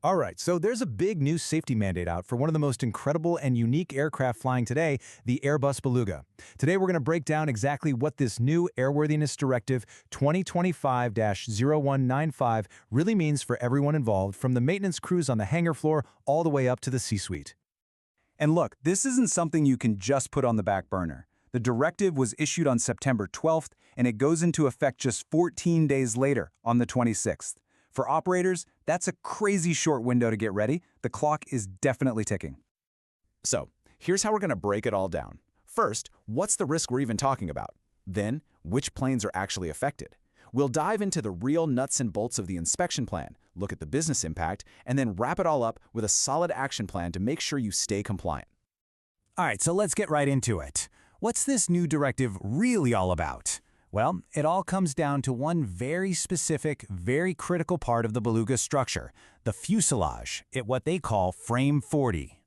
All right, so there's a big new safety mandate out for one of the most incredible and unique aircraft flying today, the Airbus Beluga. Today we're going to break down exactly what this new Airworthiness Directive 2025-0195 really means for everyone involved, from the maintenance crews on the hangar floor all the way up to the C-suite. And look, this isn't something you can just put on the back burner. The directive was issued on September 12th, and it goes into effect just 14 days later, on the 26th. For operators, that's a crazy short window to get ready. The clock is definitely ticking. So, here's how we're going to break it all down. First, what's the risk we're even talking about? Then, which planes are actually affected? We'll dive into the real nuts and bolts of the inspection plan, look at the business impact, and then wrap it all up with a solid action plan to make sure you stay compliant. All right, so let's get right into it. What's this new directive really all about? Well, it all comes down to one very specific, very critical part of the Beluga structure, the fuselage, what they call Frame 40.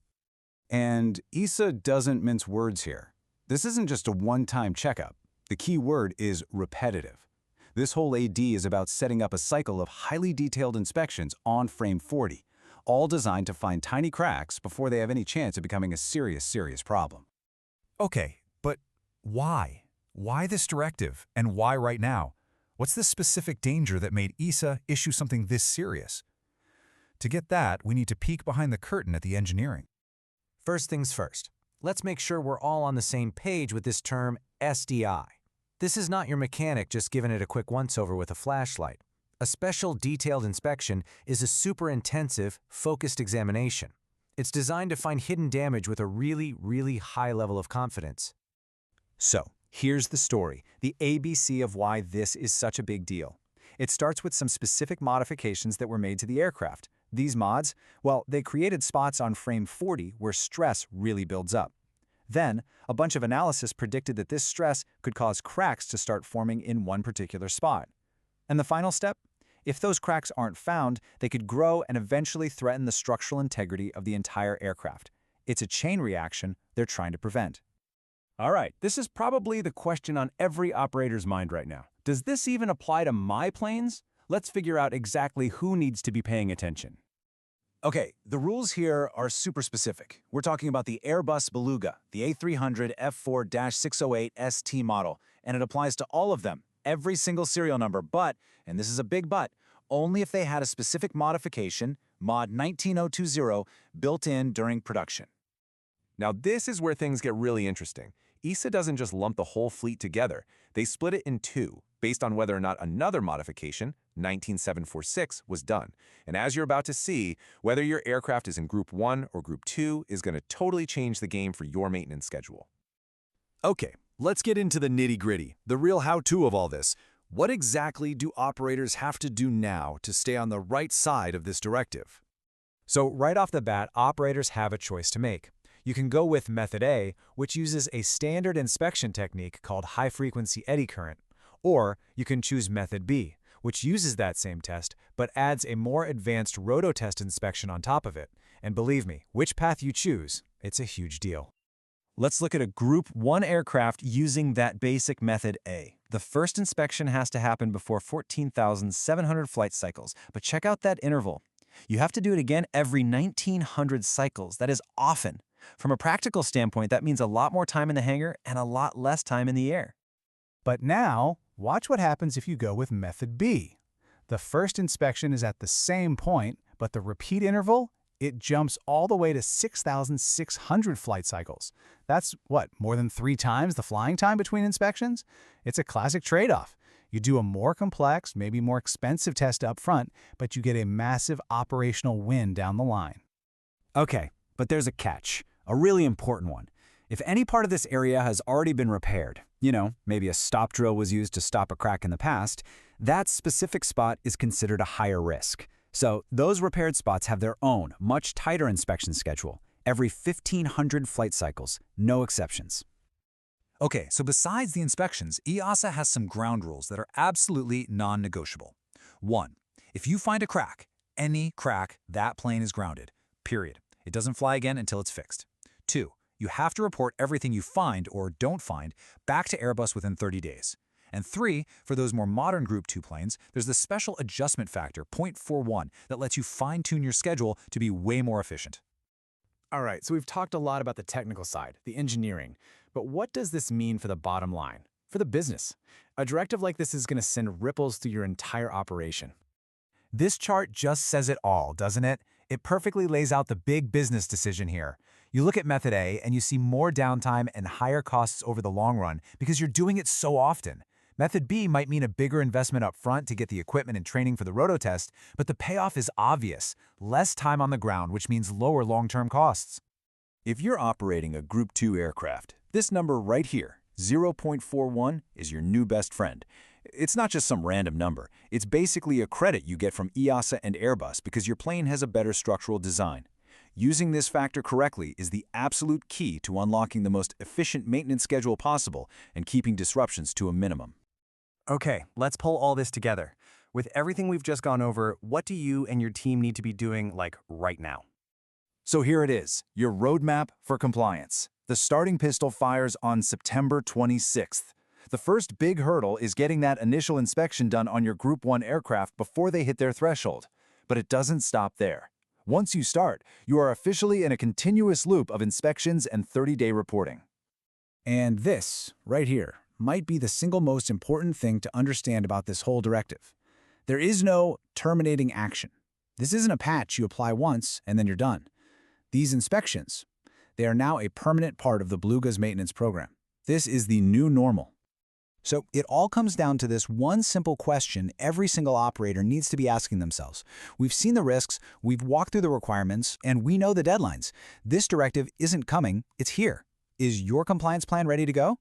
And EASA doesn't mince words here. This isn't just a one-time checkup. The key word is repetitive. This whole AD is about setting up a cycle of highly detailed inspections on Frame 40, all designed to find tiny cracks before they have any chance of becoming a serious problem. Okay, but why? Why this directive, and why right now? What's the specific danger that made EASA issue something this serious? To get that, we need to peek behind the curtain at the engineering. First things first, let's make sure we're all on the same page with this term SDI. This is not your mechanic just giving it a quick once-over with a flashlight. A special detailed inspection is a super intensive, focused examination. It's designed to find hidden damage with a really high level of confidence. So, here's the story, the ABC of why this is such a big deal. It starts with some specific modifications that were made to the aircraft. These mods, well, they created spots on Frame 40 where stress really builds up. Then, a bunch of analysis predicted that this stress could cause cracks to start forming in one particular spot. And the final step? If those cracks aren't found, they could grow and eventually threaten the structural integrity of the entire aircraft. It's a chain reaction they're trying to prevent. All right, this is probably the question on every operator's mind right now. Does this even apply to my planes? Let's figure out exactly who needs to be paying attention. Okay, the rules here are super specific. We're talking about the Airbus Beluga, the A300 F4-608ST model, and it applies to all of them, every single serial number, but, and this is a big but, only if they had a specific modification, mod 19020, built in during production. Now this is where things get really interesting. EASA doesn't just lump the whole fleet together. They split it in two, based on whether or not another modification, 19746, was done. And as you're about to see, whether your aircraft is in Group 1 or Group 2 is going to totally change the game for your maintenance schedule. Okay, let's get into the nitty-gritty, the real how-to of all this. What exactly do operators have to do now to stay on the right side of this directive? So right off the bat, operators have a choice to make. You can go with Method A, which uses a standard inspection technique called high-frequency eddy current, or you can choose Method B, which uses that same test but adds a more advanced rototest inspection on top of it. And believe me, which path you choose, it's a huge deal. Let's look at a Group 1 aircraft using that basic Method A. The first inspection has to happen before 14,700 flight cycles, but check out that interval. You have to do it again every 1,900 cycles. That is often. From a practical standpoint, that means a lot more time in the hangar and a lot less time in the air. But now, watch what happens if you go with Method B. The first inspection is at the same point, but the repeat interval, it jumps all the way to 6,600 flight cycles. That's, more than 3 times the flying time between inspections? It's a classic trade-off. You do a more complex, maybe more expensive test up front, but you get a massive operational win down the line. Okay, but there's a catch. A really important one. If any part of this area has already been repaired, maybe a stop drill was used to stop a crack in the past, that specific spot is considered a higher risk. So those repaired spots have their own, much tighter inspection schedule, every 1,500 flight cycles, no exceptions. Okay, so besides the inspections, EASA has some ground rules that are absolutely non-negotiable. 1. If you find a crack, any crack, that plane is grounded, period. It doesn't fly again until it's fixed. 2. You have to report everything you find or don't find back to Airbus within 30 days. And 3, for those more modern Group 2 planes, there's the special adjustment factor, 0.41, that lets you fine-tune your schedule to be way more efficient. All right, so we've talked a lot about the technical side, the engineering, but what does this mean for the bottom line, for the business? A directive like this is going to send ripples through your entire operation. This chart just says it all, doesn't it? It perfectly lays out the big business decision here. You look at Method A and you see more downtime and higher costs over the long run because you're doing it so often. Method B might mean a bigger investment up front to get the equipment and training for the rototest, but the payoff is obvious. Less time on the ground, which means lower long-term costs. If you're operating a Group 2 aircraft, this number right here, 0.41, is your new best friend. It's not just some random number. It's basically a credit you get from EASA and Airbus because your plane has a better structural design. Using this factor correctly is the absolute key to unlocking the most efficient maintenance schedule possible and keeping disruptions to a minimum. Okay, let's pull all this together. With everything we've just gone over, what do you and your team need to be doing, like, right now? So here it is, your roadmap for compliance. The starting pistol fires on September 26th. The first big hurdle is getting that initial inspection done on your Group 1 aircraft before they hit their threshold. But it doesn't stop there. Once you start, you are officially in a continuous loop of inspections and 30-day reporting. And this, right here, might be the single most important thing to understand about this whole directive. There is no terminating action. This isn't a patch you apply once and then you're done. These inspections, they are now a permanent part of the Beluga's maintenance program. This is the new normal. So it all comes down to this one simple question every single operator needs to be asking themselves. We've seen the risks, we've walked through the requirements, and we know the deadlines. This directive isn't coming, it's here. Is your compliance plan ready to go?